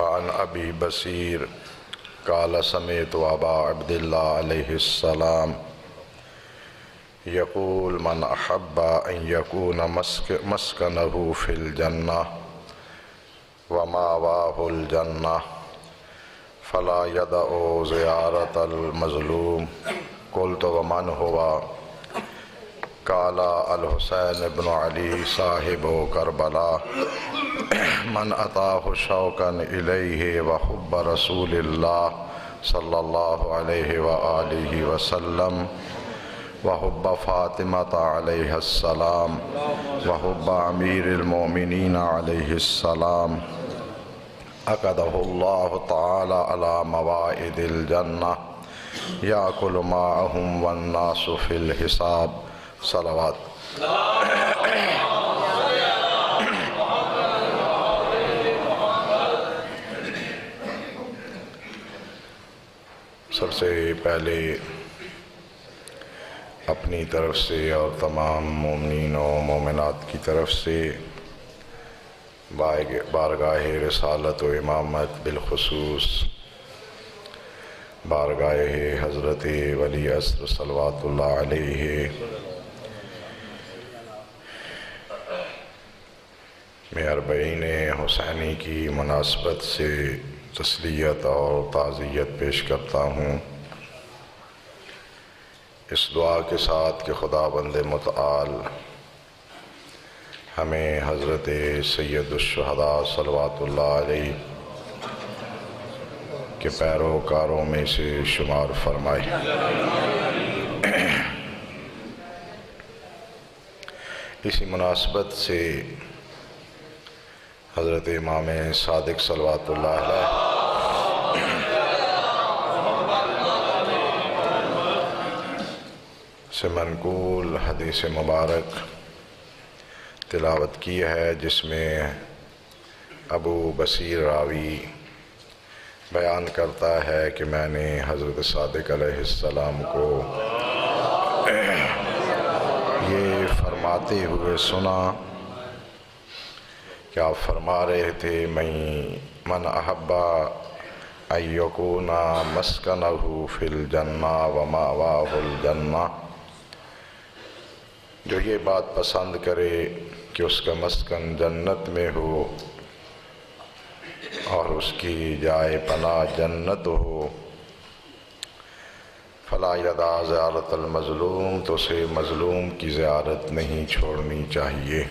وعن ابی بصیر قال سمعت ابا عبداللہ علیہ السلام یقول من احب ان یکون مسکنہ فی الجنہ وماواہ الجنہ فلا یدع زیارت المظلوم قلت ومن ہوا قال الحسین بن علی صاحب کربلا من اتاہ شوقا الیہ وحب رسول اللہ صلی اللہ علیہ وآلہ وسلم وحب فاطمۃ علیہ السلام وحب امیر المؤمنین علیہ السلام عقدہ اللہ تعالی علی موائد الجنہ یاکل معہم والناس فی الحساب صلوات۔ سب سے پہلے اپنی طرف سے اور تمام مومنین و مومنات کی طرف سے بارگاہ رسالت و امامت بالخصوص بارگاہ حضرت ولی عصر صلوات اللہ علیہ میں اربعین حسینی کی مناسبت سے تسلیت اور تعزیت پیش کرتا ہوں، اس دعا کے ساتھ کہ خدا بند متعال ہمیں حضرت سید الشہداء صلوات اللہ علیہ کے پیروکاروں میں سے شمار فرمائے۔ اسی مناسبت سے حضرت امام صادق صلوات اللہ علیہ سے منقول حدیث مبارک تلاوت کی ہے، جس میں ابو بصیر راوی بیان کرتا ہے کہ میں نے حضرت صادق علیہ السلام کو یہ فرماتے ہوئے سنا کہ آپ فرما رہے تھے من احب ان یکون مسکنہ فی الجنہ وماواہ الجنہ، جو یہ بات پسند کرے کہ اس کا مسکن جنت میں ہو اور اس کی جائے پناہ جنت ہو، فلا یدع زیارت المظلوم، تو اسے مظلوم کی زیارت نہیں چھوڑنی چاہیے۔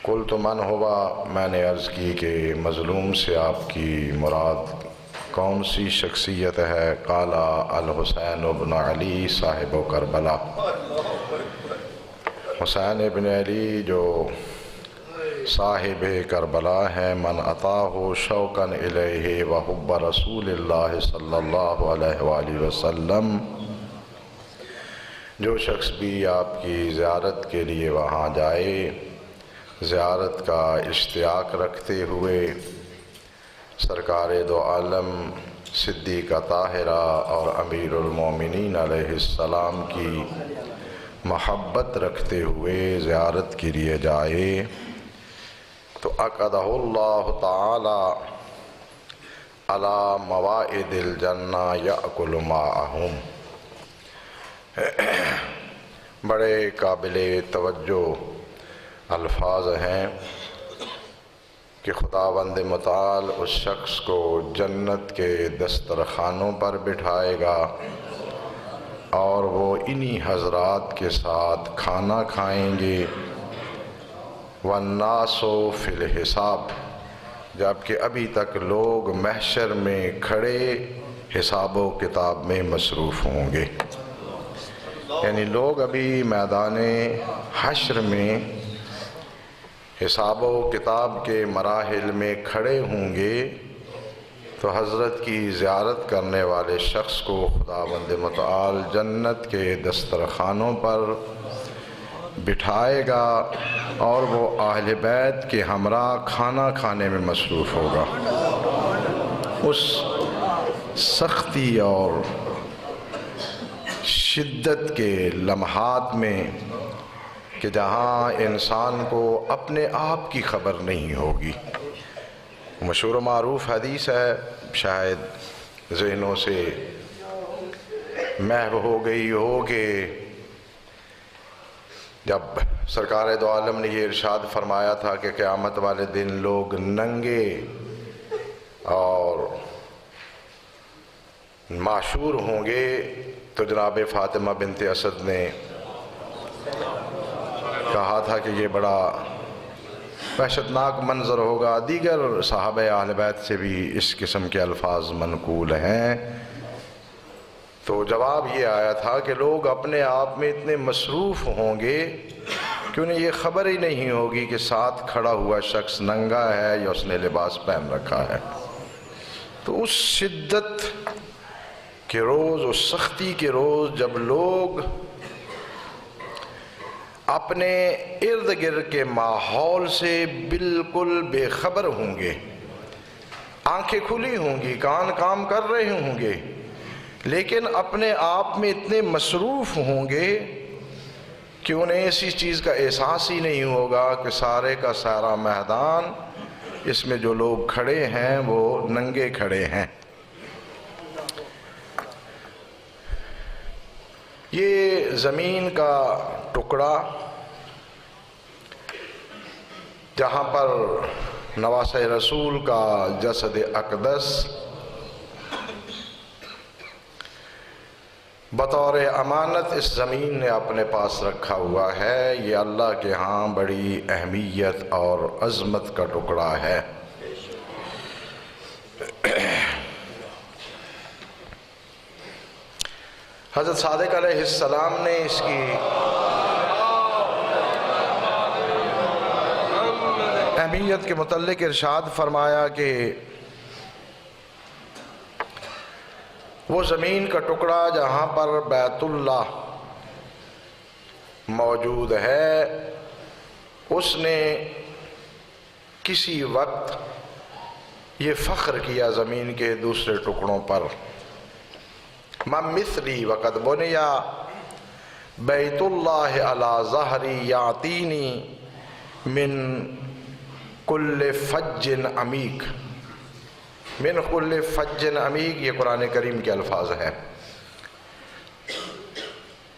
قلت من ہوا، میں نے عرض کی کہ مظلوم سے آپ کی مراد کون سی شخصیت ہے؟ قال الحسین بن علی صاحب کربلا، حسین ابن علی جو صاحب کربلا ہیں۔ من اتاہ شوقا الیہ وحب رسول اللہ صلی اللہ علیہ وآلہ وسلم، جو شخص بھی آپ کی زیارت کے لیے وہاں جائے، زیارت کا اشتیاق رکھتے ہوئے سرکار دو عالم صدیقہ طاہرہ اور امیر المومنین علیہ السلام کی محبت رکھتے ہوئے زیارت کے لیے جائے، تو عقدہ اللہ تعالی علی موائد الجنہ یأکل معہم، بڑے قابل توجہ الفاظ ہیں کہ خداوند متعال اس شخص کو جنت کے دسترخوانوں پر بٹھائے گا اور وہ انہی حضرات کے ساتھ کھانا کھائیں گے، والناس فی الحساب، جبکہ ابھی تک لوگ محشر میں کھڑے حساب و کتاب میں مصروف ہوں گے، یعنی لوگ ابھی میدان حشر میں حساب و کتاب کے مراحل میں کھڑے ہوں گے، تو حضرت کی زیارت کرنے والے شخص کو خداوند متعال جنت کے دسترخوانوں پر بٹھائے گا اور وہ اہل بیت کے ہمراہ کھانا کھانے میں مصروف ہوگا۔ اس سختی اور شدت کے لمحات میں کہ جہاں انسان کو اپنے آپ کی خبر نہیں ہوگی، مشہور و معروف حدیث ہے، شاید ذہنوں سے محو ہو گئی ہو کہ جب سرکار دو عالم نے یہ ارشاد فرمایا تھا کہ قیامت والے دن لوگ ننگے اور معشور ہوں گے، تو جناب فاطمہ بنت اسد نے کہا تھا کہ یہ بڑا وحشتناک منظر ہوگا۔ دیگر صحابہ اہل بیت سے بھی اس قسم کے الفاظ منقول ہیں۔ تو جواب یہ آیا تھا کہ لوگ اپنے آپ میں اتنے مصروف ہوں گے کہ انہیں یہ خبر ہی نہیں ہوگی کہ ساتھ کھڑا ہوا شخص ننگا ہے یا اس نے لباس پہن رکھا ہے۔ تو اس شدت کے روز، اس سختی کے روز جب لوگ اپنے ارد گرد کے ماحول سے بالکل بے خبر ہوں گے، آنکھیں کھلی ہوں گی، کان کام کر رہے ہوں گے، لیکن اپنے آپ میں اتنے مصروف ہوں گے کہ انہیں ایسی چیز کا احساس ہی نہیں ہوگا کہ سارے کا سارا میدان، اس میں جو لوگ کھڑے ہیں وہ ننگے کھڑے ہیں۔ یہ زمین کا ٹکڑا جہاں پر نواسہ رسول کا جسد اقدس بطور امانت اس زمین نے اپنے پاس رکھا ہوا ہے، یہ اللہ کے ہاں بڑی اہمیت اور عظمت کا ٹکڑا ہے۔ حضرت صادق علیہ السلام نے اس کی اہمیت کے متعلق ارشاد فرمایا کہ وہ زمین کا ٹکڑا جہاں پر بیت اللہ موجود ہے، اس نے کسی وقت یہ فخر کیا زمین کے دوسرے ٹکڑوں پر، من مثلی وقد بنیا بیت اللہ علی ظہری یعطینی من کل فج عمیق، من کل فج عمیق، یہ قرآن کریم کے الفاظ ہیں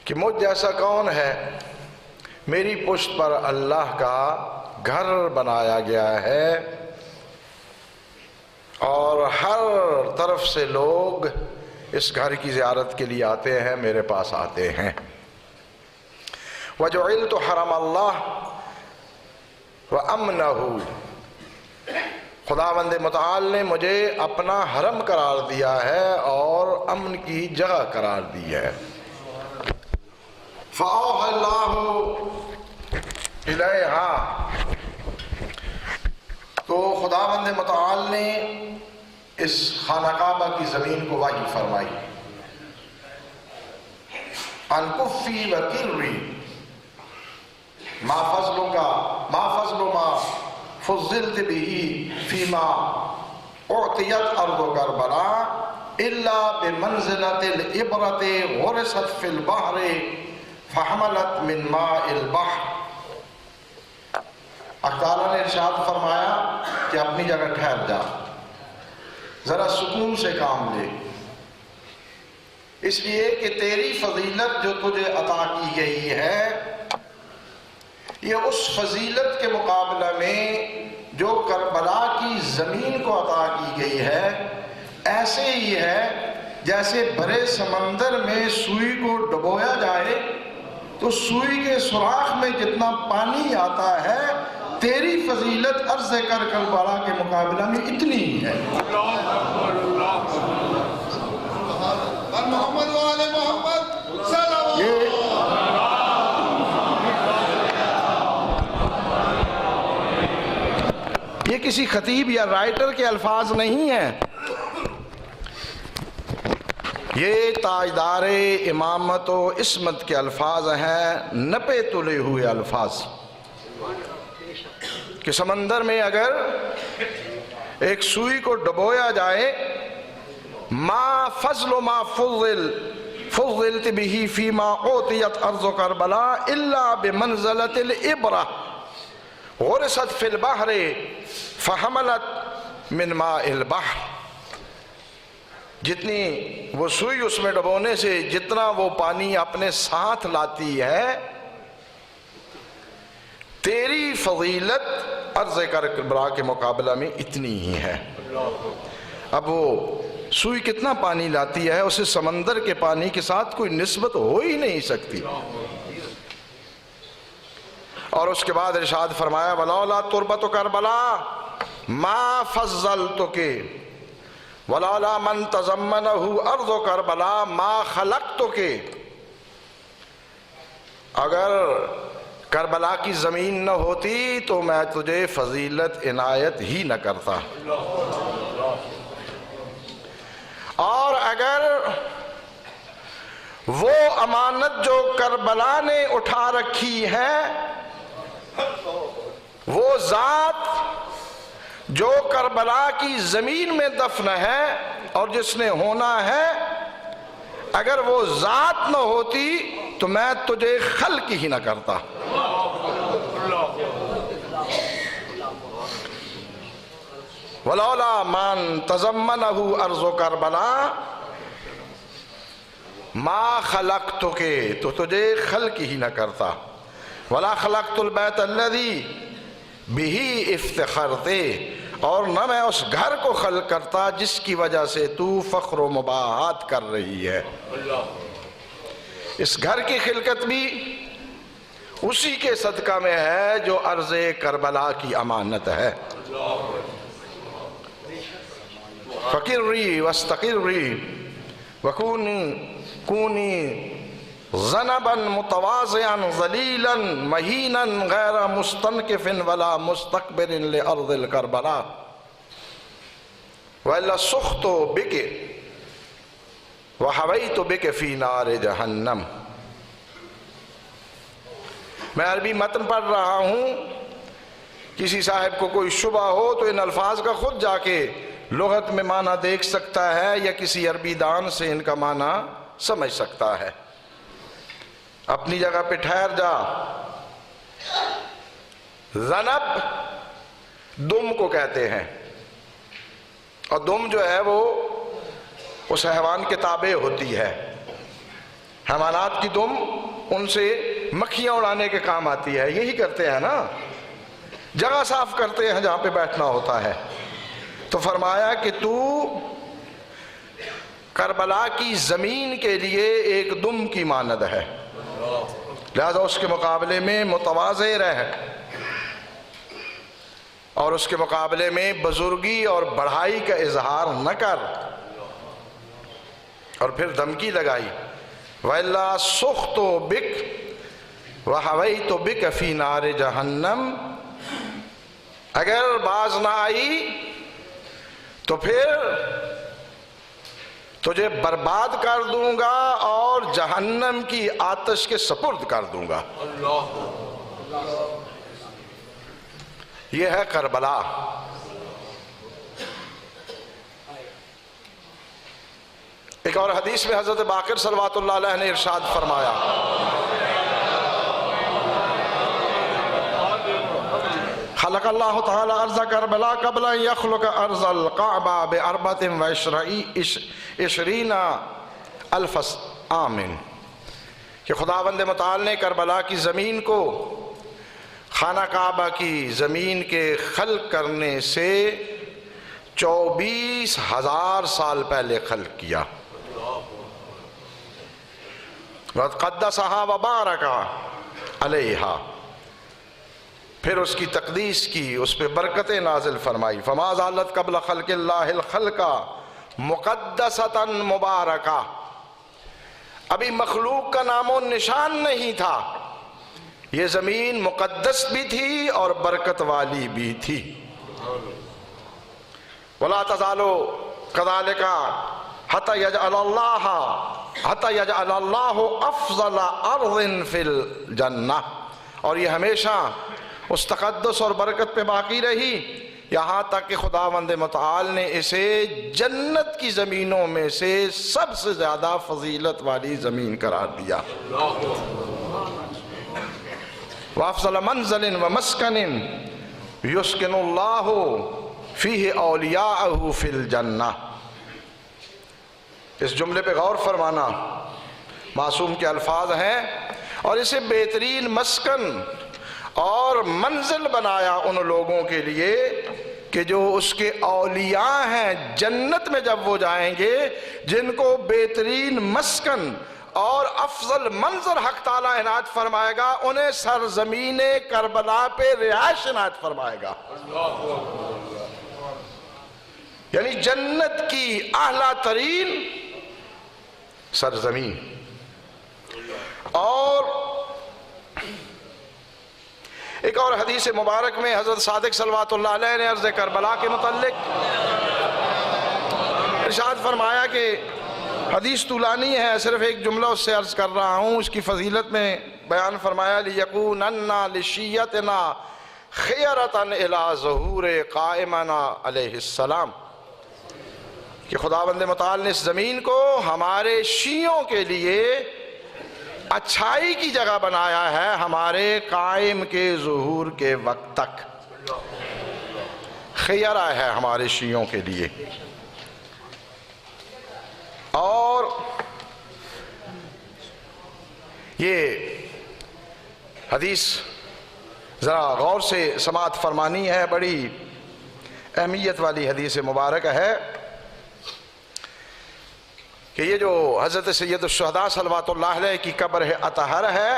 کہ مجھ جیسا کون ہے، میری پشت پر اللہ کا گھر بنایا گیا ہے اور ہر طرف سے لوگ اس گھر کی زیارت کے لیے آتے ہیں، میرے پاس آتے ہیں۔ وَجُعِلْتُ حَرَمَ اللَّهِ وَأَمْنَهُ، خداوند متعال نے مجھے اپنا حرم قرار دیا ہے اور امن کی جگہ قرار دی ہے۔ فَأَوْحَى اللَّهُ إِلَيْهَا، تو خداوند متعال نے اس خانہ کعبہ کی زمین کو وحی فرمائی، ان کفی و کری ما فضل ما فضلت به فیما اعطیت ارض کربلا الا بمنزلت العبرت غرست فی البحر فحملت من ماء البحر۔ اللہ تعالیٰ نے ارشاد فرمایا کہ اپنی جگہ ٹھہر جا، ذرا سکون سے کام لے، اس لیے کہ تیری فضیلت جو تجھے عطا کی گئی ہے یہ اس فضیلت کے مقابلہ میں جو کربلا کی زمین کو عطا کی گئی ہے ایسے ہی ہے جیسے برے سمندر میں سوئی کو ڈبویا جائے تو سوئی کے سوراخ میں جتنا پانی آتا ہے، تیری فضیلت عرض کر کربلا کے مقابلہ میں اتنی ہی ہے۔ محمد وآل محمد صلی یہ کسی خطیب یا رائٹر کے الفاظ نہیں ہیں، یہ تاجدار امامت و عصمت کے الفاظ ہیں، نپے تلے ہوئے الفاظ کہ سمندر میں اگر ایک سوئی کو ڈبویا جائے، ما فضل ما فضلت به فیما اعطیت ارض کربلا الا بمنزلت العبرہ غرست فی البحر فحملت من ماء البحر، جتنی وہ سوئی اس میں ڈبونے سے جتنا وہ پانی اپنے ساتھ لاتی ہے، تیری فضیلت عرض کربلا کے مقابلہ میں اتنی ہی ہے۔ اب وہ سوئی کتنا پانی لاتی ہے، اسے سمندر کے پانی کے ساتھ کوئی نسبت ہو ہی نہیں سکتی۔ اور اس کے بعد ارشاد فرمایا ولولا تربت کربلا ما فضلتک ولولا من تضمنہ ارض کربلا ما خلقتک، اگر کربلا کی زمین نہ ہوتی تو میں تجھے فضیلت عنایت ہی نہ کرتا، اور اگر وہ امانت جو کربلا نے اٹھا رکھی ہے، وہ ذات جو کربلا کی زمین میں دفن ہے اور جس نے ہونا ہے، اگر وہ ذات نہ ہوتی تو میں تجھے خلق ہی نہ کرتا۔ ولولا من تضمنہ ارض کربلا ما خلقتک، تو تجھے خلق ہی نہ کرتا۔ ولا خلقت البیت الذی بہ افتخرت، اور نہ میں اس گھر کو خلق کرتا جس کی وجہ سے تو فخر و مباحات کر رہی ہے۔ اس گھر کی خلقت بھی اسی کے صدقہ میں ہے جو عرض کربلا کی امانت ہے۔ فقری واستقری وکونی ذنبا متواضعا ذلیلا مہینا غیر مستنکف ولا مستکبر لارض الکربلا والا سخت بک وحویت بک فی نار جہنم۔ میں عربی متن پڑھ رہا ہوں، کسی صاحب کو کوئی شبہ ہو تو ان الفاظ کا خود جا کے لغت میں معنی دیکھ سکتا ہے یا کسی عربی دان سے ان کا معنی سمجھ سکتا ہے۔ اپنی جگہ پہ ٹھہر جا۔ ذنب دم کو کہتے ہیں، اور دم جو ہے وہ اس حیوان کے تابع ہوتی ہے۔ حیوانات کی دم ان سے مکھیاں اڑانے کے کام آتی ہے، یہی کرتے ہیں نا، جگہ صاف کرتے ہیں جہاں پہ بیٹھنا ہوتا ہے۔ تو فرمایا کہ تو کربلا کی زمین کے لیے ایک دم کی مانند ہے، لہذا اس کے مقابلے میں متواضع رہ، اور اس کے مقابلے میں بزرگی اور بڑھائی کا اظہار نہ کر۔ اور پھر دھمکی لگائی وَإِلَّا سُخْتُ بِكَ وَحَوَيْتُ بِكَ فِي نَارِ جَہَنَّمْ، اگر باز نہ آئی تو پھر تجھے برباد کر دوں گا اور جہنم کی آتش کے سپرد کر دوں گا۔ یہ ہے کربلا۔ ایک اور حدیث میں حضرت باقر صلوات اللہ علیہ نے ارشاد فرمایا خلق اللہ تعالی ارض کربلا قبل ان یخلق ارض القعبہ باربعۃ وعشرین الف عام، کہ خداوند متعال نے کربلا کی زمین کو خانہ کعبہ کی زمین کے خلق کرنے سے 24,000 سال پہلے خلق کیا۔ وَقَدَّسَهَا وَبَارَكَ عَلَيْهَا، پھر اس کی تقدیس کی، اس پہ برکتیں نازل فرمائی۔ فَمَا زَالَتْ قَبْلَ خَلْقِ اللَّهِ الْخَلْقَ مُقَدَّسَةً مُبَارَكَةً، ابھی مخلوق کا نام و نشان نہیں تھا، یہ زمین مقدس بھی تھی اور برکت والی بھی تھی۔ وَلَا تَزَالُ كَذَلِكَ حَتَّى يَجْعَلَ اللَّهُ أَفْضَلَ أَرْضٍ فِي الْجَنَّةِ، اور یہ ہمیشہ اس تقدس اور برکت پہ باقی رہی یہاں تک کہ خداوند متعال نے اسے جنت کی زمینوں میں سے سب سے زیادہ فضیلت والی زمین قرار دیا۔ وَأَفْضَلَ مَنزَلٍ وَمَسْكَنٍ يُسْكِنُ اللَّهُ فیہ اولیاءہ فی الجنہ. اس جملے پہ غور فرمانا، معصوم کے الفاظ ہیں، اور اسے بہترین مسکن اور منزل بنایا ان لوگوں کے لیے کہ جو اس کے اولیاء ہیں جنت میں جب وہ جائیں گے، جن کو بہترین مسکن اور افضل منظر حق تعالیٰ عنایت فرمائے گا، انہیں سرزمین کربلا پہ رہائش عنایت فرمائے گا. یعنی جنت کی اعلیٰ ترین سرزمین. اور ایک اور حدیث مبارک میں حضرت صادق صلوات اللہ علیہ نے عرض کربلا کے متعلق ارشاد فرمایا کہ حدیث طولانی ہے، صرف ایک جملہ اس سے عرض کر رہا ہوں. اس کی فضیلت میں بیان فرمایا لِيَكُونَنَّ لِشِيَّتِنَا خِيَرَةً إِلَىٰ ظُهُورِ قَائِمَنَا علیہ السلام، کہ خداوند متعال نے اس زمین کو ہمارے شیعوں کے لیے اچھائی کی جگہ بنایا ہے ہمارے قائم کے ظہور کے وقت تک. خیرہ ہے ہمارے شیعوں کے لیے. اور یہ حدیث ذرا غور سے سماعت فرمانی ہے، بڑی اہمیت والی حدیث مبارک ہے کہ یہ جو حضرت سید الشہداء صلوات اللہ علیہ کی قبر ہے اطہر ہے،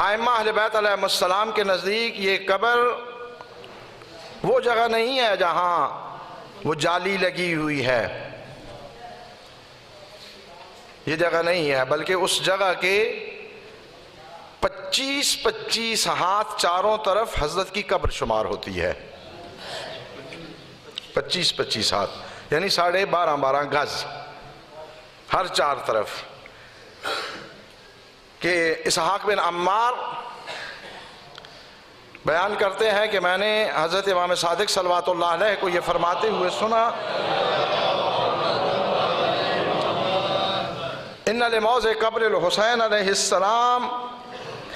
ائمہ اہل بیت علیہ السلام کے نزدیک یہ قبر وہ جگہ نہیں ہے جہاں وہ جالی لگی ہوئی ہے، یہ جگہ نہیں ہے، بلکہ اس جگہ کے 25 ہاتھ چاروں طرف حضرت کی قبر شمار ہوتی ہے. 25 ہاتھ یعنی 12.5 گز ہر چار طرف. کہ اسحاق بن عمار بیان کرتے ہیں کہ میں نے حضرت امام صادق صلوات اللہ علیہ کو یہ فرماتے ہوئے سنا، ان لموضع قبر الحسین علیہ السلام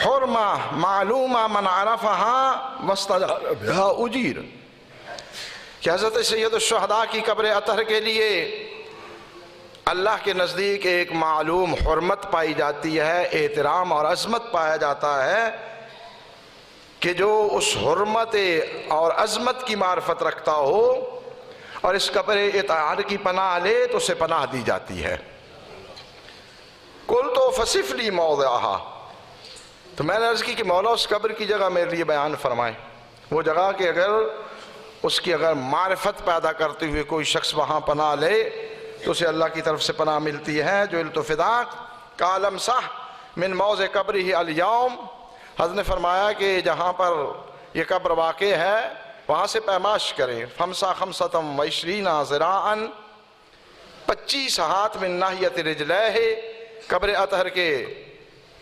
حرمہ معلومہ من عرفہا واستجار بہا اجیر، کہ حضرت سید الشہداء کی قبر اطہر کے لیے اللہ کے نزدیک ایک معلوم حرمت پائی جاتی ہے، احترام اور عظمت پایا جاتا ہے، کہ جو اس حرمت اور عظمت کی معرفت رکھتا ہو اور اس قبر اطہر کی پناہ لے تو اسے پناہ دی جاتی ہے. قلت فصف لی موضعہا، تو میں نے عرض کی کہ مولا اس قبر کی جگہ میرے لیے بیان فرمائیں، وہ جگہ کہ اگر اس کی معرفت پیدا کرتے ہوئے کوئی شخص وہاں پناہ لے تو اسے اللہ کی طرف سے پناہ ملتی ہے. جو التفداق قال امسح من موضع قبرہ الیوم، حضرت نے فرمایا کہ جہاں پر یہ قبر واقع ہے وہاں سے پیماش کریں. فمسح 25 ذراعا، 25 ہاتھ من ناحیت رجلہ، قبر اطہر کے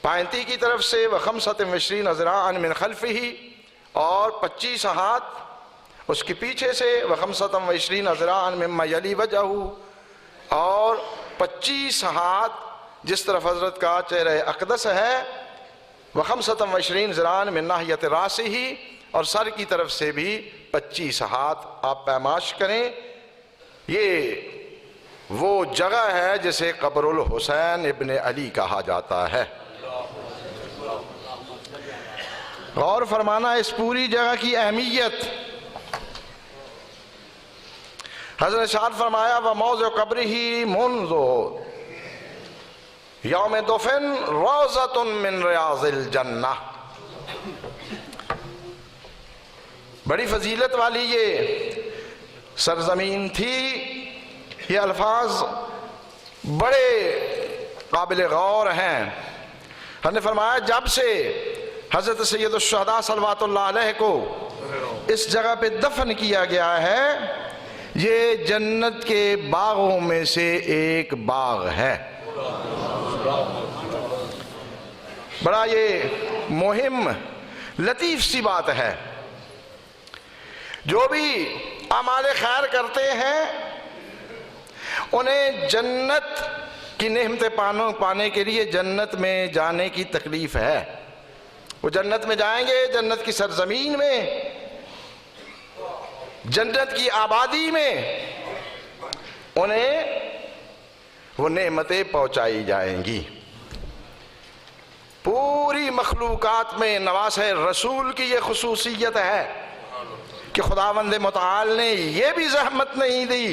پائنتی کی طرف سے، و25 ذراعا من خلفہ، اور 25 ہاتھ اس کے پیچھے سے، و25 ذراعا مما یلی وجہہ، اور 25 ہاتھ جس طرف حضرت کا چہرہ اقدس ہے، و25 ذراعا من ناحیت راسہ، اور سر کی طرف سے بھی 25 ہاتھ آپ پیماش کریں. یہ وہ جگہ ہے جسے قبر الحسین ابن علی کہا جاتا ہے. غور فرمانا اس پوری جگہ کی اہمیت. حضرت ارشاد فرمایا وموضع قبرہ منذ یوم دفن روضۃ من ریاض الجنہ. بڑی فضیلت والی یہ سرزمین تھی. یہ الفاظ بڑے قابل غور ہیں. ہم نے فرمایا جب سے حضرت سید الشہداء صلوات اللہ علیہ کو اس جگہ پہ دفن کیا گیا ہے، یہ جنت کے باغوں میں سے ایک باغ ہے. بڑا یہ مہم لطیف سی بات ہے. جو بھی اعمال خیر کرتے ہیں انہیں جنت کی نعمتیں پانے کے لیے جنت میں جانے کی تکلیف ہے. وہ جنت میں جائیں گے، جنت کی سرزمین میں، جنت کی آبادی میں انہیں وہ نعمتیں پہنچائی جائیں گی۔ پوری مخلوقات میں نواسۂ رسول کی یہ خصوصیت ہے کہ خداوند متعال نے یہ بھی زحمت نہیں دی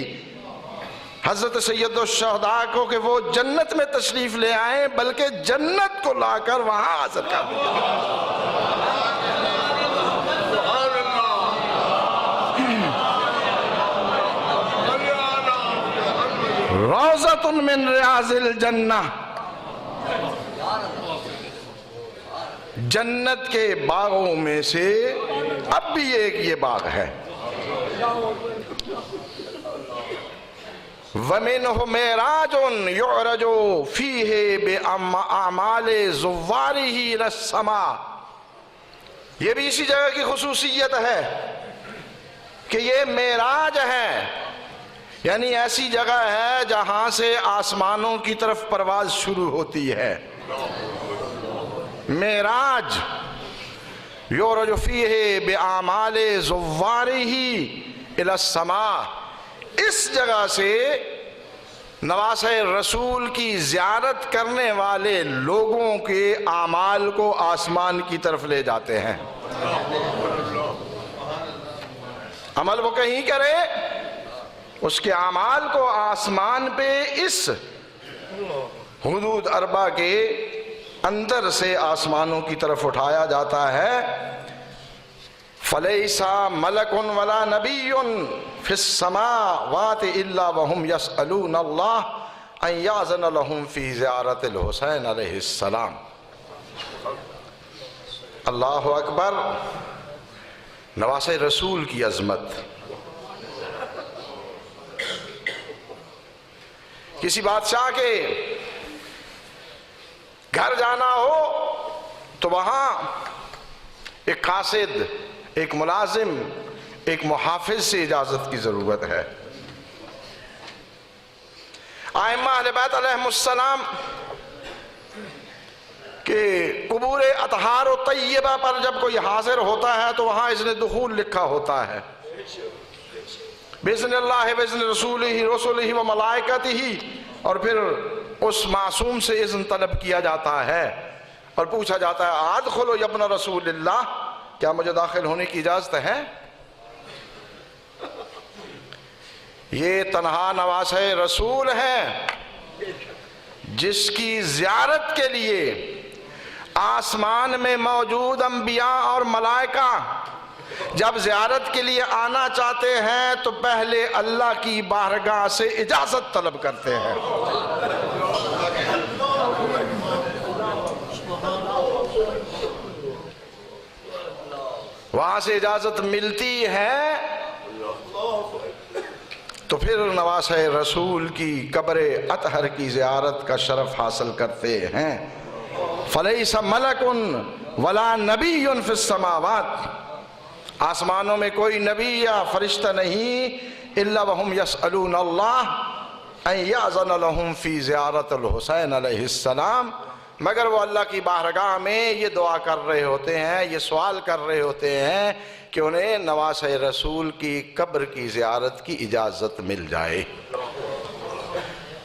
حضرت سید الشہداء کو کہ وہ جنت میں تشریف لے آئیں، بلکہ جنت کو لا کر وہاں حاضر کر دیا۔ روضۃ من ریاض الجنہ، جنت کے باغوں میں سے اب بھی ایک یہ باغ ہے۔ وَمِنْهُ مِعْرَاجٌ يُعْرَجُ فِيهِ بِأَعْمَالِ زُوَّارِهِ إِلَى السَّمَاءِ، یہ بھی اسی جگہ کی خصوصیت ہے کہ یہ معراج ہے، یعنی ایسی جگہ ہے جہاں سے آسمانوں کی طرف پرواز شروع ہوتی ہے۔ معراج یعرج فیہ بِأَعْمَالِ زُوَّارِهِ إِلَى السَّمَاءِ، اس جگہ سے نواسۂ رسول کی زیارت کرنے والے لوگوں کے اعمال کو آسمان کی طرف لے جاتے ہیں۔ عمل وہ کہیں کرے، اس کے اعمال کو آسمان پہ اس حدود اربع کے اندر سے آسمانوں کی طرف اٹھایا جاتا ہے۔ فَلَيْسَ مَلَكٌ وَلَا نَبِيٌّ فِي السَّمَاوَاتِ إِلَّا وَهُمْ يَسْأَلُونَ اللَّهَ أَن يَأْذَنَ لَهُمْ فِي زِيَارَةِ الْحُسَيْنِ علیہ السلام۔ اللہ اکبر، نواسۂ رسول کی عظمت۔ کسی بادشاہ کے گھر جانا ہو تو وہاں ایک قاصد، ایک ملازم، ایک محافظ سے اجازت کی ضرورت ہے۔ ائمہ اہل بیت علیہم السلام کہ قبور اطہار و طیبہ پر جب کوئی حاضر ہوتا ہے تو وہاں اذن دخول لکھا ہوتا ہے، بِإِذْنِ اللَّهِ وَإِذْنِ رَسُولِهِ وَمَلَائِكَتِهِ، اور پھر اس معصوم سے اذن طلب کیا جاتا ہے اور پوچھا جاتا ہے ادخلوا یا ابن رسول اللہ، کیا مجھے داخل ہونے کی اجازت ہے؟ یہ تنہا نواسۂ رسول ہیں جس کی زیارت کے لیے آسمان میں موجود انبیاء اور ملائکہ جب زیارت کے لیے آنا چاہتے ہیں تو پہلے اللہ کی بارگاہ سے اجازت طلب کرتے ہیں۔ وہاں سے اجازت ملتی ہے تو پھر نواسۂ رسول کی قبر اطہر کی زیارت کا شرف حاصل کرتے ہیں۔ فَلَيْسَ مَلَكٌ وَلَا نَبِيٌّ فِي السَّمَاوَاتِ، آسمانوں میں کوئی نبی یا فرشتہ نہیں الا وہم یسألون اللہ ان یأذن لہم فی زیارت الحسین علیہ السلام، مگر وہ اللہ کی بارگاہ میں یہ دعا کر رہے ہوتے ہیں، یہ سوال کر رہے ہوتے ہیں کہ انہیں نواسۂ رسول کی قبر کی زیارت کی اجازت مل جائے۔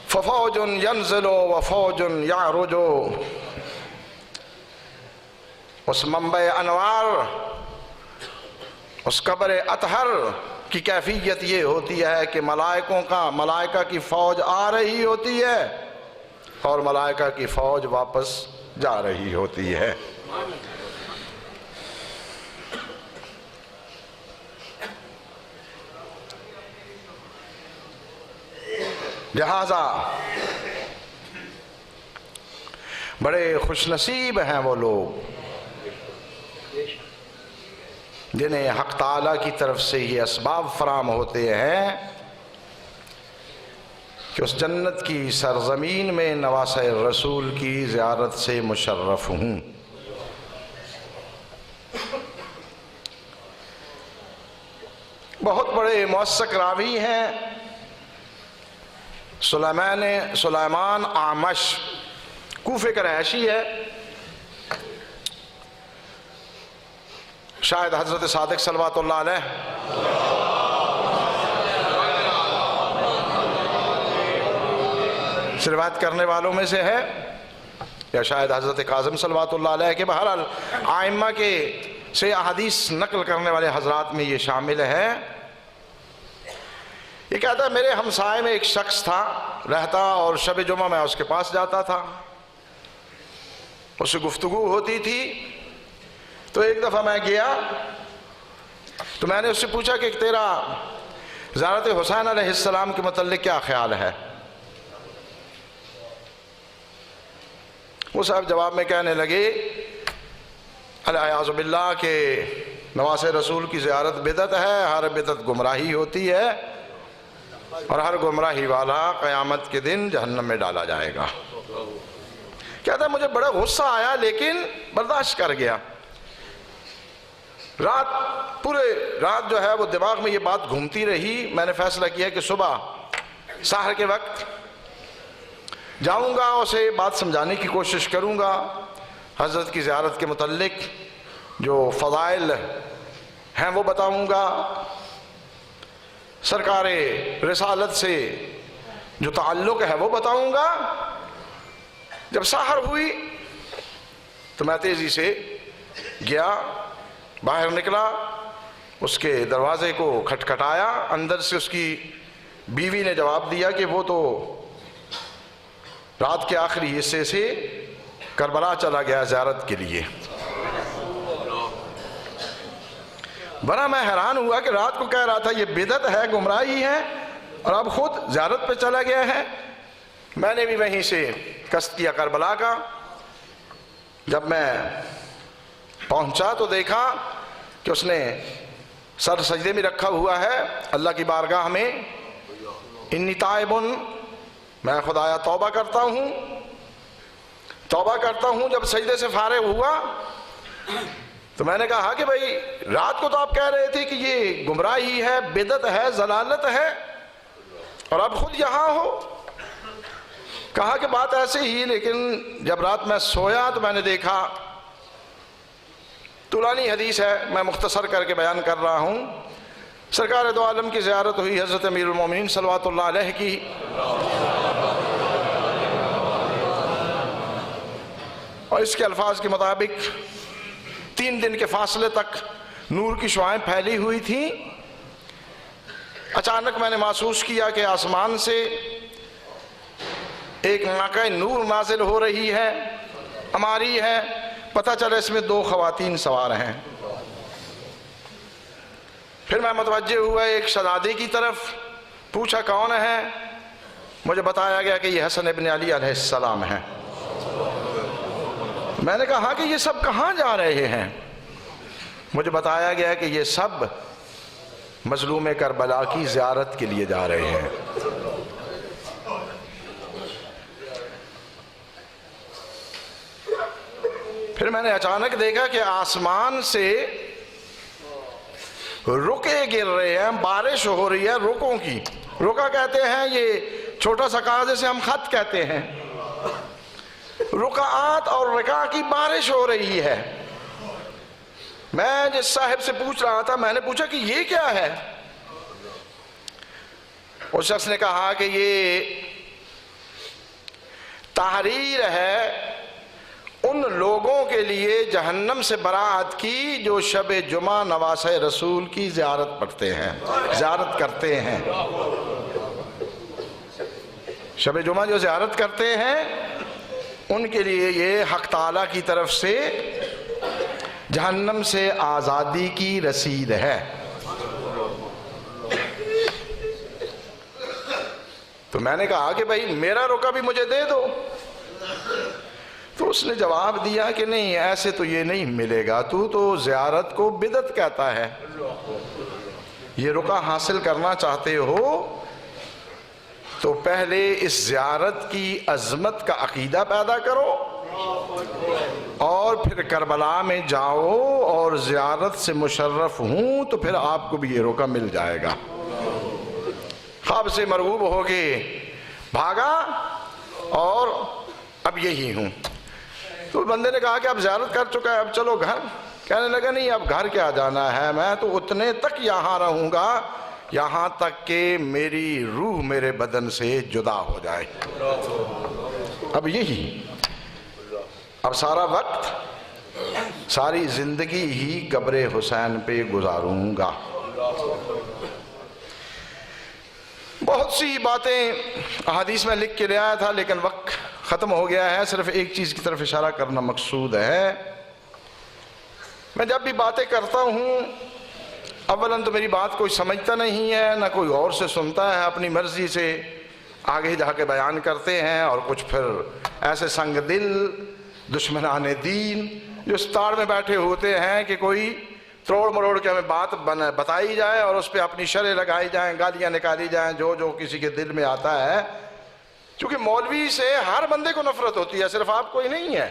ففوج ینزل وفوج یعرج، اس منبع انوار، اس قبر اطہر کی کیفیت یہ ہوتی ہے کہ ملائکہ کی فوج آ رہی ہوتی ہے اور ملائکہ کی فوج واپس جا رہی ہوتی ہے۔ لہذا بڑے خوش نصیب ہیں وہ لوگ جنہیں حق تعالیٰ کی طرف سے یہ اسباب فراہم ہوتے ہیں کہ اس جنت کی سرزمین میں نواسۂ رسول کی زیارت سے مشرف ہوں۔ بہت بڑے موثق راوی ہیں سلیمان اعمش، کوفے کا رہائشی ہے، شاید حضرت صادق صلوات اللہ علیہ سے روایت کرنے والوں میں سے ہے، یا شاید حضرت کاظم صلوات اللہ علیہ کے، بہرحال آئمہ کے سے احادیث نقل کرنے والے حضرات میں یہ شامل ہے۔ یہ کہتا ہے میرے ہمسائے میں ایک شخص تھا رہتا، اور شب جمعہ میں اس کے پاس جاتا تھا، اس سے گفتگو ہوتی تھی۔ تو ایک دفعہ میں گیا تو میں نے اس سے پوچھا کہ تیرا زیارت حسین علیہ السلام کے متعلق کیا خیال ہے؟ وہ صاحب جواب میں کہنے لگے الیاذ باللہ کہ نواس رسول کی زیارت بدعت ہے، ہر بدعت گمراہی ہوتی ہے، اور ہر گمراہی والا قیامت کے دن جہنم میں ڈالا جائے گا۔ کہتا ہے مجھے بڑا غصہ آیا لیکن برداشت کر گیا۔ پورے رات جو ہے وہ دماغ میں یہ بات گھومتی رہی۔ میں نے فیصلہ کیا کہ صبح سحر کے وقت جاؤں گا، اسے بات سمجھانے کی کوشش کروں گا، حضرت کی زیارت کے متعلق جو فضائل ہیں وہ بتاؤں گا، سرکار رسالت سے جو تعلق ہے وہ بتاؤں گا۔ جب سحر ہوئی تو میں تیزی سے گیا، باہر نکلا، اس کے دروازے کو کھٹکھٹایا۔ اندر سے اس کی بیوی نے جواب دیا کہ وہ تو رات کے آخری حصے سے کربلا چلا گیا زیارت کے لیے۔ بڑا میں حیران ہوا کہ رات کو کہہ رہا تھا یہ بدعت ہے، گمراہی ہے، اور اب خود زیارت پہ چلا گیا ہے۔ میں نے بھی وہیں سے قصد کیا کربلا کا۔ جب میں پہنچا تو دیکھا کہ اس نے سر سجدے میں رکھا ہوا ہے اللہ کی بارگاہ میں، انی تائبن، میں خدایا توبہ کرتا ہوں۔ جب سجدے سے فارغ ہوا تو میں نے کہا کہ بھائی رات کو تو آپ کہہ رہے تھے کہ یہ گمراہی ہے، بدعت ہے، ضلالت ہے، اور اب خود یہاں ہو۔ کہا کہ بات ایسے ہی، لیکن جب رات میں سویا تو میں نے دیکھا، طولانی حدیث ہے میں مختصر کر کے بیان کر رہا ہوں، سرکار دو عالم کی زیارت ہوئی حضرت امیر المومنین صلوات اللہ علیہ کی، اور اس کے الفاظ کے مطابق 3 دن کے فاصلے تک نور کی شعائیں پھیلی ہوئی تھیں۔ اچانک میں نے محسوس کیا کہ آسمان سے ایک ناقہ نور نازل ہو رہی ہے، ہماری ہے، پتہ چلا اس میں 2 خواتین سوار ہیں۔ پھر میں متوجہ ہوا ایک شہزادے کی طرف، پوچھا کون ہے؟ مجھے بتایا گیا کہ یہ حسن ابن علی علیہ السلام ہیں۔ میں نے کہا کہ یہ سب کہاں جا رہے ہیں؟ مجھے بتایا گیا کہ یہ سب مظلوم کربلا کی زیارت کے لیے جا رہے ہیں۔ پھر میں نے اچانک دیکھا کہ آسمان سے رکے گر رہے ہیں، بارش ہو رہی ہے رکوں کی۔ رکا کہتے ہیں یہ چھوٹا سا کاغذ جسے ہم خط کہتے ہیں، رکعات اور رکع کی بارش ہو رہی ہے۔ میں جس صاحب سے پوچھ رہا تھا میں نے پوچھا کہ یہ کیا ہے؟ اس شخص نے کہا کہ یہ تحریر ہے ان لوگوں کے لیے جہنم سے برآت کی جو شب جمعہ نواس رسول کی زیارت کرتے ہیں۔ شب جمعہ جو زیارت کرتے ہیں ان کے لیے یہ حق تعالیٰ کی طرف سے جہنم سے آزادی کی رسید ہے۔ تو میں نے کہا کہ بھائی میرا رکا بھی مجھے دے دو۔ تو اس نے جواب دیا کہ نہیں، ایسے تو یہ نہیں ملے گا، تو زیارت کو بدعت کہتا ہے، یہ رکا حاصل کرنا چاہتے ہو تو پہلے اس زیارت کی عظمت کا عقیدہ پیدا کرو، اور پھر کربلا میں جاؤ اور زیارت سے مشرف ہوں تو پھر آپ کو بھی یہ رکا مل جائے گا۔ خواب سے مرغوب ہو کے بھاگا اور اب یہی ہوں۔ تو بندے نے کہا کہ اب زیارت کر چکا ہے، اب چلو گھر۔ کہنے لگا نہیں اب گھر کیا جانا ہے، میں تو اتنے تک یہاں رہوں گا یہاں تک کہ میری روح میرے بدن سے جدا ہو جائے۔ اب یہی، اب سارا وقت ساری زندگی ہی قبر حسین پہ گزاروں گا۔ بہت سی باتیں احادیث میں لکھ کے لے آیا تھا لیکن وقت ختم ہو گیا ہے، صرف ایک چیز کی طرف اشارہ کرنا مقصود ہے۔ میں جب بھی باتیں کرتا ہوں اولاً تو میری بات کوئی سمجھتا نہیں ہے، نہ کوئی اور سے سنتا ہے، اپنی مرضی سے آگے جا کے بیان کرتے ہیں، اور کچھ پھر ایسے سنگ دل دشمنان دین جو اس تاڑ میں بیٹھے ہوتے ہیں کہ کوئی تروڑ مروڑ کے ہمیں بات بتائی جائے اور اس پہ اپنی شرح لگائی جائیں، گالیاں نکالی جائیں، جو کسی کے دل میں آتا ہے۔ چونکہ مولوی سے ہر بندے کو نفرت ہوتی ہے، صرف آپ کو ہی نہیں ہے،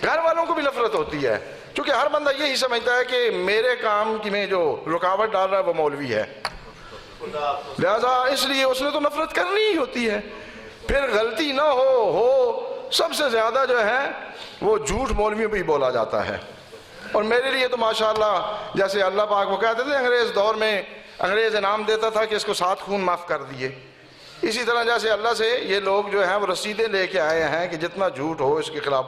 گھر والوں کو بھی نفرت ہوتی ہے، چونکہ ہر بندہ یہی سمجھتا ہے کہ میرے کام کی میں جو رکاوٹ ڈال رہا ہے وہ مولوی ہے، لہذا اس لیے اس نے تو نفرت کرنی ہی ہوتی ہے۔ پھر غلطی نہ ہو سب سے زیادہ جو ہے وہ جھوٹ مولویوں پہ ہی بولا جاتا ہے۔ اور میرے لیے تو ماشاءاللہ جیسے اللہ پاک وہ کہتے تھے انگریز دور میں انگریز انعام دیتا تھا کہ اس کو 7 خون معاف کر دیے، اسی طرح جیسے اللہ سے یہ لوگ جو ہیں وہ رسیدیں لے کے آئے ہیں کہ جتنا جھوٹ ہو اس کے خلاف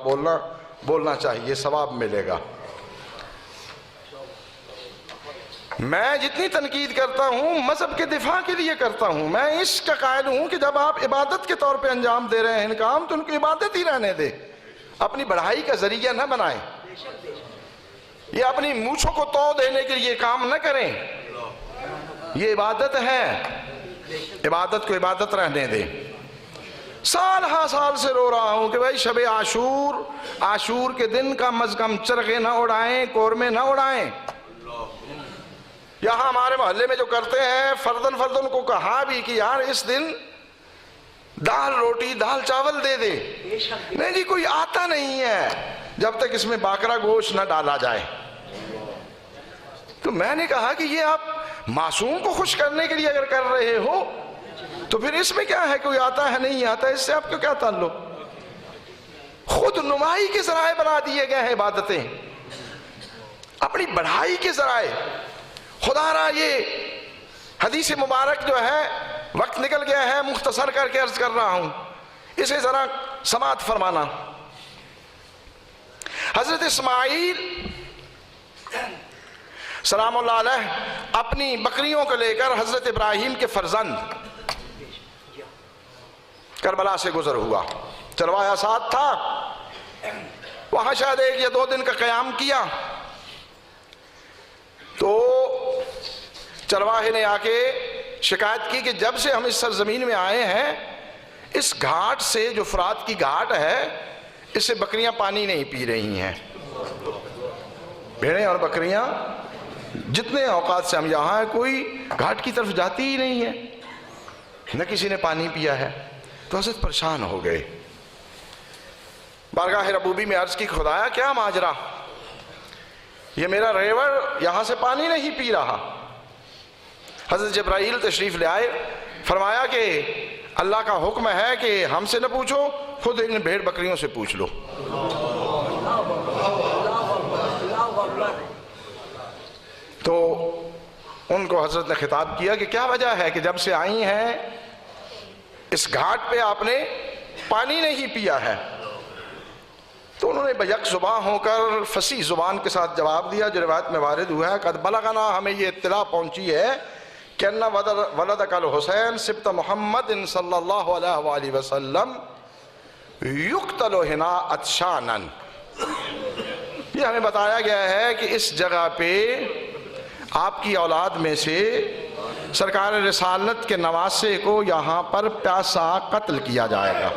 بولنا چاہیے، ثواب ملے گا۔ میں جتنی تنقید کرتا ہوں مذہب کے دفاع کے لیے کرتا ہوں، میں اس کا قائل ہوں کہ جب آپ عبادت کے طور پہ انجام دے رہے ہیں ان کام تو ان کو عبادت ہی رہنے دے، اپنی بڑھائی کا ذریعہ نہ بنائیں، یہ اپنی مونچھوں کو تو دینے کے لیے کام نہ کریں، یہ عبادت ہے، عبادت کو عبادت رہنے دیں۔ سال ہا سال سے رو رہا ہوں کہ بھائی شب عاشور کے دن کم از کم چرغے نہ اڑائیں، قورمے نہ اڑائیں۔ یہاں ہمارے محلے میں جو کرتے ہیں فردن کو کہا بھی کہ یار اس دن دال روٹی دال چاول دے دے، نہیں جی کوئی آتا نہیں ہے جب تک اس میں باکرا گوشت نہ ڈالا جائے۔ تو میں نے کہا کہ یہ آپ معصوم کو خوش کرنے کے لیے اگر کر رہے ہو تو پھر اس میں کیا ہے، کوئی آتا ہے نہیں آتا، اس سے آپ کو کیا تعلق؟ خود نمائی کے ذرائع بنا دیے گئے ہیں عبادتیں، اپنی بڑھائی کے ذرائع۔ خدا را یہ حدیث مبارک جو ہے وقت نکل گیا ہے، مختصر کر کے عرض کر رہا ہوں، اسے ذرا سماعت فرمانا۔ حضرت اسماعیل سلام اللہ علیہ اپنی بکریوں کو لے کر حضرت ابراہیم کے فرزند کربلا سے گزر ہوا، چروایا ساتھ تھا، وہاں شاید 1 یا 2 دن کا قیام کیا، تو چرواہے نے آ کے شکایت کی کہ جب سے ہم اس سرزمین میں آئے ہیں اس گھاٹ سے، جو فرات کی گھاٹ ہے، اس سے بکریاں پانی نہیں پی رہی ہیں، بھیڑیں اور بکریاں جتنے اوقات سے ہم یہاں ہیں کوئی گھاٹ کی طرف جاتی ہی نہیں ہے، نہ کسی نے پانی پیا ہے۔ تو حضرت پریشان ہو گئے، بارگاہ ربوبی میں عرض کی خدایا کیا ماجرا، یہ میرا ریوڑ یہاں سے پانی نہیں پی رہا۔ حضرت جبرائیل تشریف لے آئے، فرمایا کہ اللہ کا حکم ہے کہ ہم سے نہ پوچھو، خود ان بھیڑ بکریوں سے پوچھ لو۔ تو ان کو حضرت نے خطاب کیا کہ کیا وجہ ہے کہ جب سے آئی ہیں اس گھاٹ پہ آپ نے پانی نہیں پیا ہے؟ تو انہوں نے بیک زبان ہو کر فصیح زبان کے ساتھ جواب دیا جو روایت میں وارد ہوا ہے، قد بلغنا، ہمیں یہ اطلاع پہنچی ہے کہ ان ولدک الحسین سبط محمد صلی اللہ علیہ وآلہ وسلم یقتل ہنا عطشانا، یہ ہمیں بتایا گیا ہے کہ اس جگہ پہ آپ کی اولاد میں سے سرکار رسالت کے نواسے کو یہاں پر پیاسا قتل کیا جائے گا،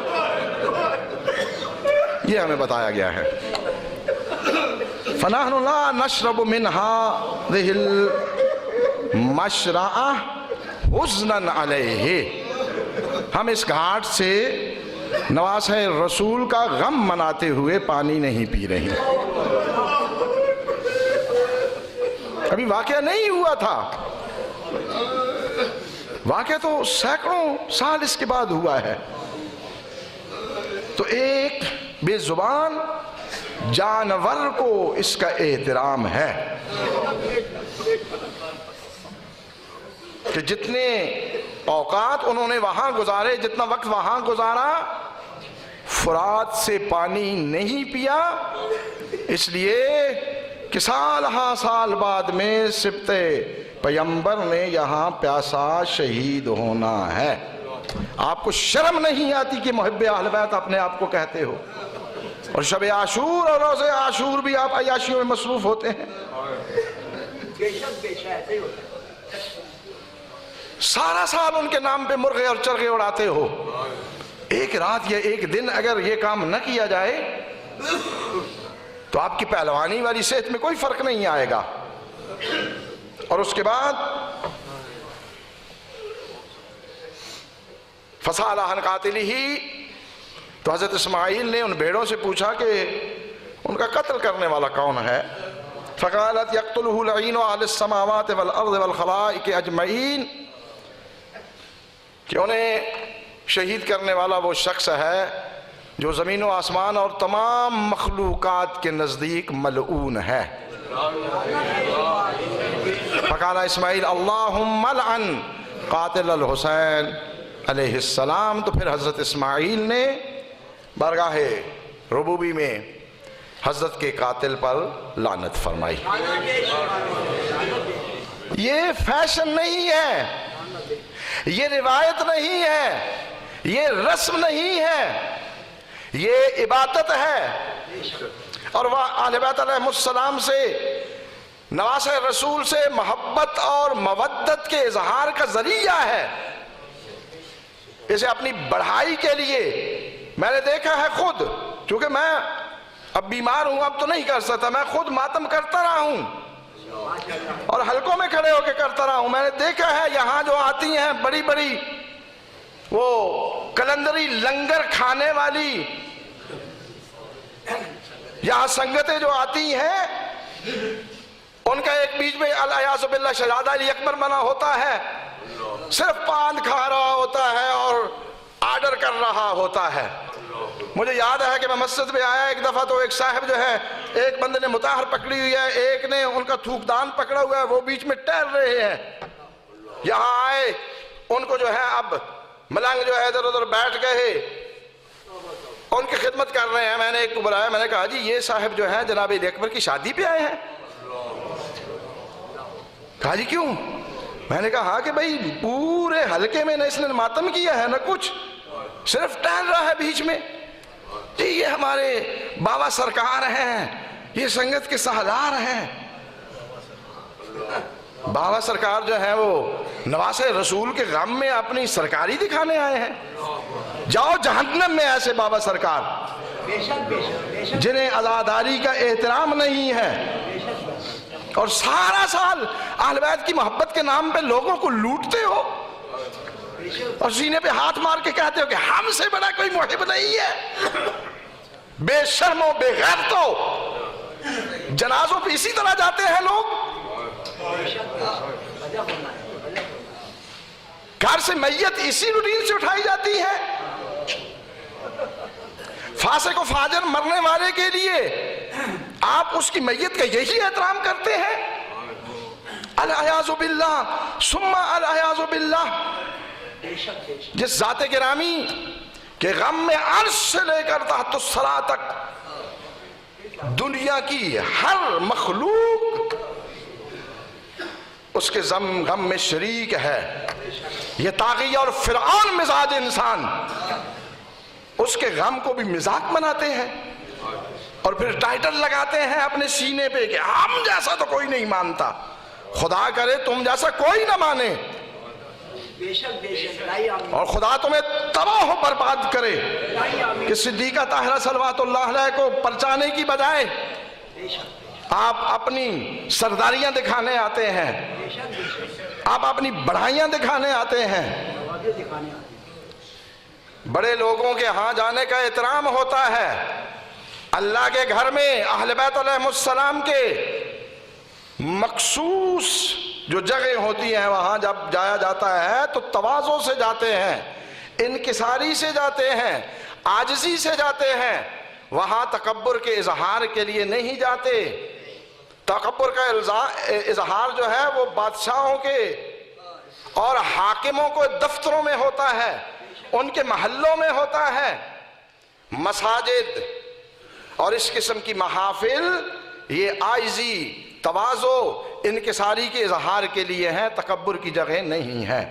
یہ ہمیں بتایا گیا ہے۔ فَنَحْنُ لَا نَشْرَبُ مِنْ هَذِهِ الْمَشْرَعَةِ حُزْنًا عَلَيْهِ، ہم اس گھاٹ سے نواسہ رسول کا غم مناتے ہوئے پانی نہیں پی رہے، ابھی واقعہ نہیں ہوا تھا، واقعہ تو سینکڑوں سال اس کے بعد ہوا ہے۔ تو ایک بے زبان جانور کو اس کا احترام ہے کہ جتنے اوقات انہوں نے وہاں گزارے، جتنا وقت وہاں گزارا، فرات سے پانی نہیں پیا، اس لیے کہ سال ہاں سال بعد میں سبط پیغمبر نے یہاں پیاسا شہید ہونا ہے۔ آپ کو شرم نہیں آتی کہ محب اہل بیت اپنے آپ کو کہتے ہو؟ اور شب عاشور اور روز عاشور بھی آپ عیاشیوں میں مصروف ہوتے ہیں۔ سارا سال ان کے نام پہ مرغے اور چرغے اڑاتے ہو، ایک رات یا ایک دن اگر یہ کام نہ کیا جائے تو آپ کی پہلوانی والی صحت میں کوئی فرق نہیں آئے گا۔ اور اس کے بعد فسأل عن قاتلہ، تو حضرت اسماعیل نے ان بھیڑوں سے پوچھا کہ ان کا قتل کرنے والا کون ہے؟ فقالت یقتلہ لعین اہل السماوات والارض والخلائق اجمعین، کہ انہیں شہید کرنے والا وہ شخص ہے جو زمین و آسمان اور تمام مخلوقات کے نزدیک ملعون ہے۔ فقال اسماعیل اللہم لعن قاتل الحسین علیہ السلام، تو پھر حضرت اسماعیل نے بارگاہ ربوبی میں حضرت کے قاتل پر لعنت فرمائی۔ یہ فیشن نہیں ہے، یہ روایت نہیں ہے، یہ رسم نہیں ہے، یہ عبادت ہے، اور وہ اہل بیت علیہ السلام سے، نواسہ رسول سے محبت اور مودت کے اظہار کا ذریعہ ہے۔ اسے اپنی بڑھائی کے لیے میں نے دیکھا ہے خود، چونکہ میں اب بیمار ہوں، اب تو نہیں کر سکتا، میں خود ماتم کرتا رہا ہوں اور حلقوں میں کھڑے ہو کے کرتا رہا ہوں۔ میں نے دیکھا ہے یہاں جو آتی ہیں بڑی بڑی وہ کلندری لنگر کھانے والی یہاں سنگتیں جو آتی ہیں، ان کا ایک بیچ میں الیاذ باللہ شہزادہ علی اکبر بنا ہوتا ہے، صرف پان کھا رہا ہوتا ہے اور آرڈر کر رہا ہوتا ہے۔ مجھے یاد ہے کہ میں مسجد میں آیا ایک دفعہ، تو ایک صاحب جو ہے، ایک بندے نے مطہر پکڑی ہوئی ہے، ایک نے ان کا تھوکدان پکڑا ہوا ہے، وہ بیچ میں ٹہل رہے ہیں۔ یہاں آئے، ان کو جو ہے اب ملنگ جو ہے ادھر ادھر بیٹھ گئے، ان کی خدمت کر رہے ہیں۔ میں نے ایک کو بلایا، میں نے کہا جی یہ صاحب جو ہے جناب علی اکبر کی شادی پہ آئے ہیں؟ کہا جی کیوں؟ میں نے کہا ہاں کہ بھئی پورے حلقے میں نہ اس نے ماتم کیا ہے نہ کچھ، صرف ٹہل رہا ہے بیچ میں۔ جی یہ ہمارے بابا سرکار ہیں، یہ سنگت کے سالار ہیں۔ بابا سرکار جو ہیں وہ نواسہ رسول کے غم میں اپنی سرکاری دکھانے آئے ہیں؟ جاؤ جہنم میں ایسے بابا سرکار جنہیں عزاداری کا احترام نہیں ہے، اور سارا سال اہل بیت کی محبت کے نام پہ لوگوں کو لوٹتے ہو اور سینے پہ ہاتھ مار کے کہتے ہو کہ ہم سے بڑا کوئی محب نہیں ہے۔ بے شرم و بے غیرتو، جنازوں پہ اسی طرح جاتے ہیں لوگ۔ گھر سے میت اسی روٹین سے اٹھائی جاتی ہے۔ فاسق و فاجر مرنے والے کے لیے آپ اس کی میت کا یہی احترام کرتے ہیں؟ الیاذ باللہ ثم الیاذ باللہ۔ جس ذات گرامی کہ غم میں عرش سے لے کر تحت الثری تک دنیا کی ہر مخلوق اس کے غم میں شریک ہے۔ یہ طاغیہ اور فرعون مزاج انسان اس کے غم کو بھی مذاق بناتے ہیں اور پھر ٹائٹل لگاتے ہیں اپنے سینے پہ کہ ہم جیسا تو کوئی نہیں مانتا۔ خدا کرے تم جیسا کوئی نہ مانے، اور خدا تمہیں تباہ و برباد کرے کہ صدیقہ طاہرہ صلوات اللہ علیہ کو پرچانے کی بجائے آپ اپنی سرداریاں دکھانے آتے ہیں، آپ اپنی بڑھائیاں دکھانے آتے ہیں۔ بڑے لوگوں کے ہاں جانے کا احترام ہوتا ہے۔ اللہ کے گھر میں اہل بیت علیہ السلام کے مخصوص جو جگہ ہوتی ہیں وہاں جب جایا جاتا ہے تو تواضع سے جاتے ہیں، انکساری سے جاتے ہیں، عاجزی سے جاتے ہیں، وہاں تکبر کے اظہار کے لیے نہیں جاتے. تکبر کا اظہار جو ہے وہ بادشاہوں کے اور حاکموں کو دفتروں میں ہوتا ہے، ان کے محلوں میں ہوتا ہے. مساجد اور اس قسم کی محافل یہ عاجزی، تواضع، انکساری کے اظہار کے لیے ہیں، تکبر کی جگہ نہیں ہے.